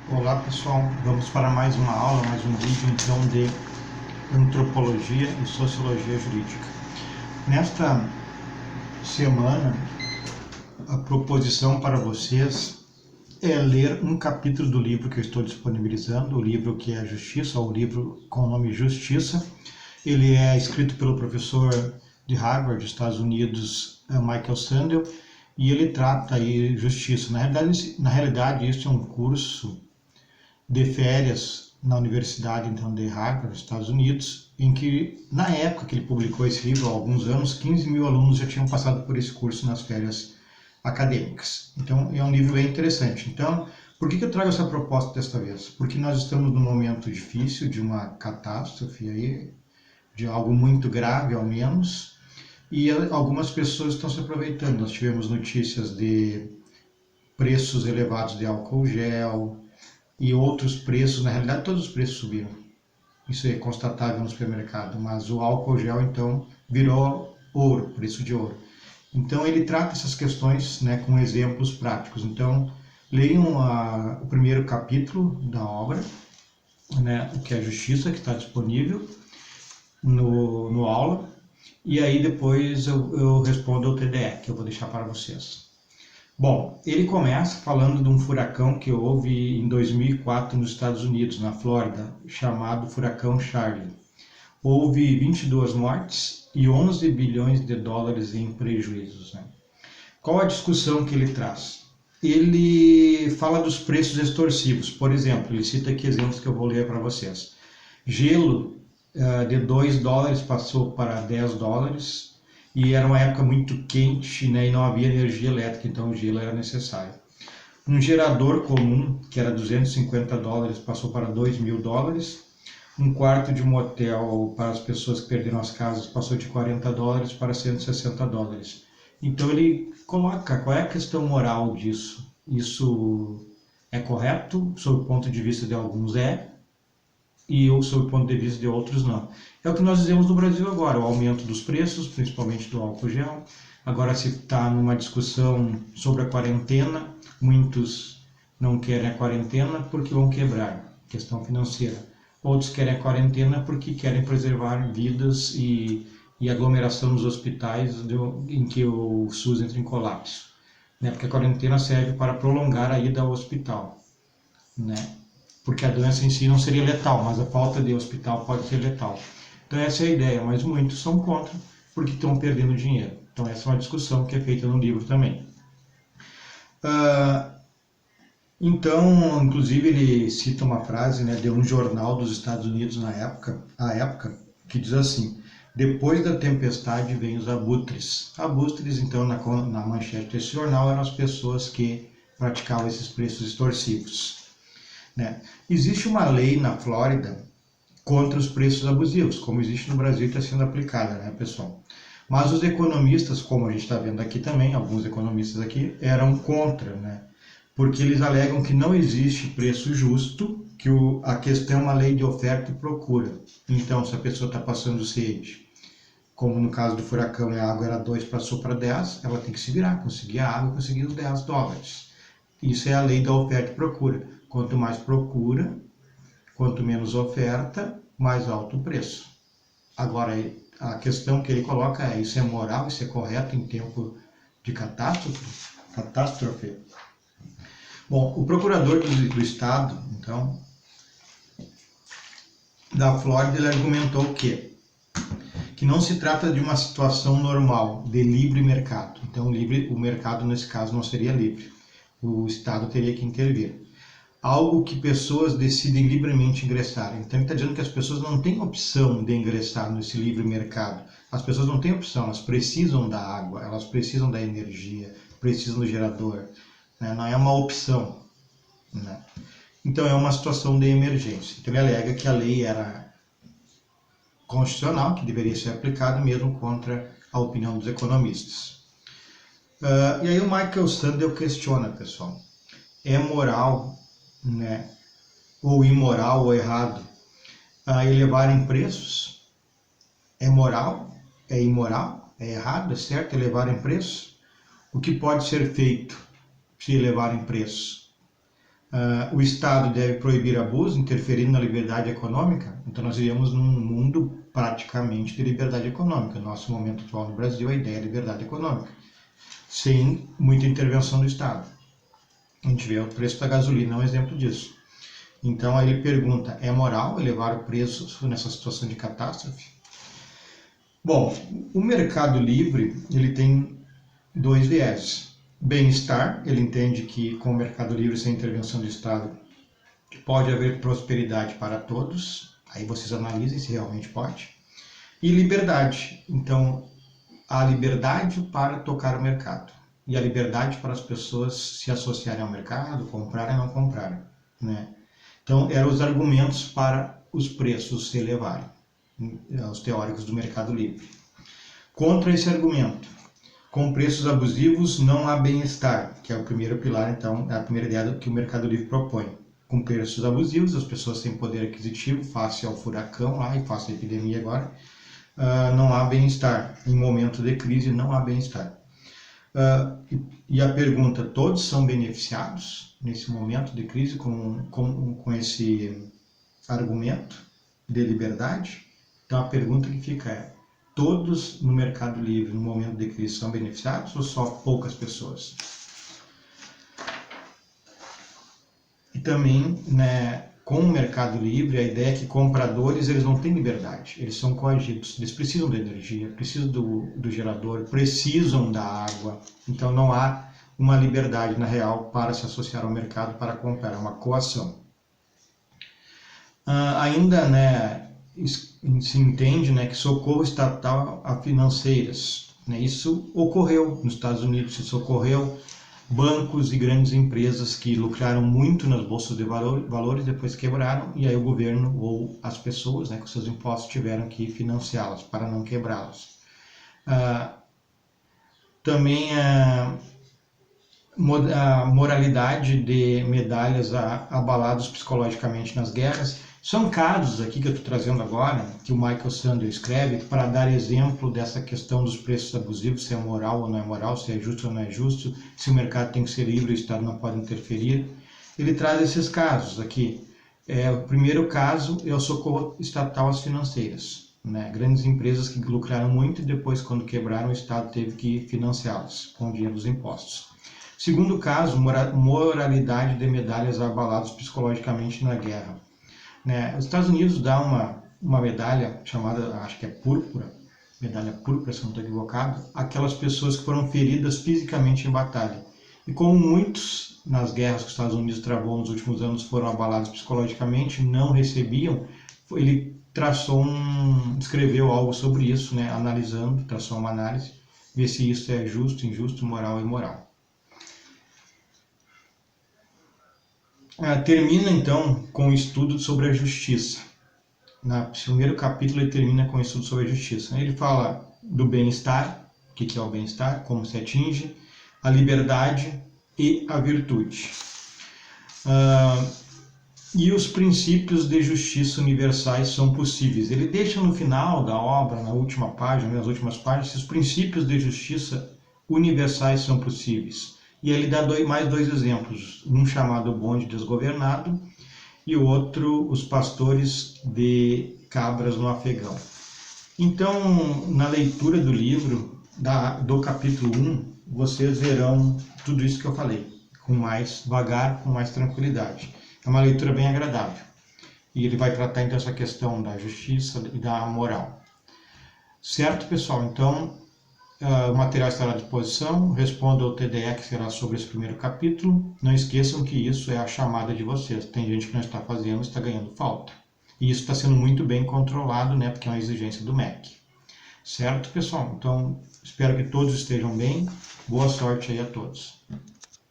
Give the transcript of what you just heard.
Olá pessoal, vamos para mais uma aula, mais um vídeo então de antropologia e sociologia jurídica. Nesta semana, a proposição para vocês é ler um capítulo do livro que eu estou disponibilizando, o livro que é Justiça, ou o livro com o nome Justiça. Ele é escrito pelo professor de Harvard, Estados Unidos, Michael Sandel, e ele trata aí justiça. Na realidade, isso é um curso de férias na Universidade então, de Harvard, Estados Unidos, em que, na época que ele publicou esse livro, há alguns anos, 15 mil alunos já tinham passado por esse curso nas férias acadêmicas. Então, é um livro bem interessante. Então, por que eu trago essa proposta desta vez? Porque nós estamos num momento difícil, de uma catástrofe aí, de algo muito grave, ao menos, e algumas pessoas estão se aproveitando. Nós tivemos notícias de preços elevados de álcool gel, e outros preços, na realidade todos os preços subiram. Isso é constatável no supermercado, mas o álcool gel então virou ouro, preço de ouro. Então ele trata essas questões, né, com exemplos práticos. Então leiam o primeiro capítulo da obra, né, o que é a Justiça, que está disponível no aula, e aí depois eu respondo ao TDE, que eu vou deixar para vocês. Bom, ele começa falando de um furacão que houve em 2004 nos Estados Unidos, na Flórida, chamado Furacão Charley. Houve 22 mortes e 11 bilhões de dólares em prejuízos. Né? Qual a discussão que ele traz? Ele fala dos preços extorsivos. Por exemplo, ele cita aqui exemplos que eu vou ler para vocês. Gelo de 2 dólares passou para 10 dólares, e era uma época muito quente, né, e não havia energia elétrica, então o gelo era necessário. Um gerador comum, que era 250 dólares, passou para 2 mil dólares. Um quarto de motel para as pessoas que perderam as casas passou de 40 dólares para 160 dólares. Então ele coloca qual é a questão moral disso. Isso é correto, sob o ponto de vista de alguns e eu, sob o ponto de vista de outros, não. É o que nós vemos no Brasil agora, o aumento dos preços, principalmente do álcool gel. Agora se está numa discussão sobre a quarentena, muitos não querem a quarentena porque vão quebrar, questão financeira. Outros querem a quarentena porque querem preservar vidas e aglomeração nos hospitais em que o SUS entra em colapso. Né? Porque a quarentena serve para prolongar a ida ao hospital, né? Porque a doença em si não seria letal, mas a falta de hospital pode ser letal. Então essa é a ideia, mas muitos são contra porque estão perdendo dinheiro. Então essa é uma discussão que é feita no livro também. Então, inclusive ele cita uma frase, né, de um jornal dos Estados Unidos à época, que diz assim: depois da tempestade vem os abutres. Abutres, então, na manchete desse jornal eram as pessoas que praticavam esses preços extorsivos. Né? Existe uma lei na Flórida contra os preços abusivos, como existe no Brasil e está sendo aplicada, né, pessoal? Mas os economistas, como a gente está vendo aqui também, alguns economistas aqui, eram contra, né? Porque eles alegam que não existe preço justo, que a questão é uma lei de oferta e procura. Então, se a pessoa está passando sede, como no caso do furacão, a água era 2, passou para 10, ela tem que se virar, conseguir a água, conseguir os 10 dólares. Isso é a lei da oferta e procura. Quanto mais procura, quanto menos oferta, mais alto o preço. Agora, a questão que ele coloca é: isso é moral, isso é correto em tempo de catástrofe? Bom, o procurador do Estado, então, da Flórida, ele argumentou que não se trata de uma situação normal de livre mercado. Então, o mercado, nesse caso, não seria livre. O Estado teria que intervir. Algo que pessoas decidem livremente ingressar. Então ele está dizendo que as pessoas não têm opção de ingressar nesse livre mercado. As pessoas não têm opção, elas precisam da água, elas precisam da energia, precisam do gerador. Né? Não é uma opção. Né? Então é uma situação de emergência. Então ele alega que a lei era constitucional, que deveria ser aplicada mesmo contra a opinião dos economistas. E aí o Michael Sandel questiona, pessoal, é moral, né, ou imoral ou errado elevarem preços? É moral? É imoral? É errado? É certo elevarem preços? O que pode ser feito se elevarem preços? o Estado deve proibir abuso, interferindo na liberdade econômica. Então nós vivemos num mundo praticamente de liberdade econômica. No nosso momento atual no Brasil, a ideia é liberdade econômica, sem muita intervenção do Estado. A gente vê o preço da gasolina, é um exemplo disso. Então aí ele pergunta, é moral elevar o preço nessa situação de catástrofe? Bom, o mercado livre, ele tem dois vieses. Bem-estar, ele entende que com o mercado livre, sem intervenção do Estado, pode haver prosperidade para todos, aí vocês analisem se realmente pode. E liberdade, então a liberdade para tocar o mercado e a liberdade para as pessoas se associarem ao mercado, comprarem ou não comprarem, né? Então eram os argumentos para os preços se elevarem, os teóricos do mercado livre. Contra esse argumento, com preços abusivos não há bem-estar, que é o primeiro pilar, então, é a primeira ideia que o mercado livre propõe. Com preços abusivos, as pessoas têm poder aquisitivo, face ao furacão lá e face à epidemia agora, não há bem-estar. Em momento de crise, não há bem-estar. E a pergunta, todos são beneficiados nesse momento de crise com esse argumento de liberdade? Então, a pergunta que fica é, todos no mercado livre, no momento de crise, são beneficiados ou só poucas pessoas? E também, né, com o mercado livre, a ideia é que compradores eles não têm liberdade, eles são coagidos, eles precisam da energia, precisam do gerador, precisam da água, então não há uma liberdade na real para se associar ao mercado para comprar, é uma coação. Ainda, né, se entende, né, que socorro estatal a financeiras, né, isso ocorreu nos Estados Unidos, isso ocorreu bancos e grandes empresas que lucraram muito nas bolsas de valores, depois quebraram, e aí o governo ou as pessoas, né, com seus impostos tiveram que financiá-las para não quebrá-las. Também a moralidade de medalhas abalados psicologicamente nas guerras. São casos aqui que eu estou trazendo agora, que o Michael Sandel escreve, para dar exemplo dessa questão dos preços abusivos, se é moral ou não é moral, se é justo ou não é justo, se o mercado tem que ser livre, o Estado não pode interferir. Ele traz esses casos aqui. O primeiro caso é o socorro estatal às financeiras, né? Grandes empresas que lucraram muito e depois, quando quebraram, o Estado teve que financiá-las com o dinheiro dos impostos. Segundo caso, moralidade de medalhas abalados psicologicamente na guerra. Os Estados Unidos dá uma medalha chamada, acho que é púrpura, medalha púrpura, se não estou equivocado, aquelas pessoas que foram feridas fisicamente em batalha. E como muitos nas guerras que os Estados Unidos travou nos últimos anos foram abalados psicologicamente, não recebiam, ele escreveu algo sobre isso, né, analisando, traçou uma análise, ver se isso é justo, injusto, moral e imoral. Termina então com o estudo sobre a justiça. No primeiro capítulo ele termina com o estudo sobre a justiça. Ele fala do bem-estar, o que é o bem-estar, como se atinge, a liberdade e a virtude. E os princípios de justiça universais são possíveis. Ele deixa no final da obra, na última página, nas últimas páginas, se os princípios de justiça universais são possíveis. E ele dá mais dois exemplos, um chamado bonde desgovernado e o outro, os pastores de cabras no Afegão. Então, na leitura do livro, do capítulo 1, vocês verão tudo isso que eu falei, com mais vagar, com mais tranquilidade. É uma leitura bem agradável. E ele vai tratar então essa questão da justiça e da moral. Certo, pessoal? Então, o material estará à disposição, responda ao TDE que será sobre esse primeiro capítulo. Não esqueçam que isso é a chamada de vocês. Tem gente que não está fazendo, está ganhando falta. E isso está sendo muito bem controlado, né, porque é uma exigência do MEC. Certo, pessoal? Então, espero que todos estejam bem. Boa sorte aí a todos.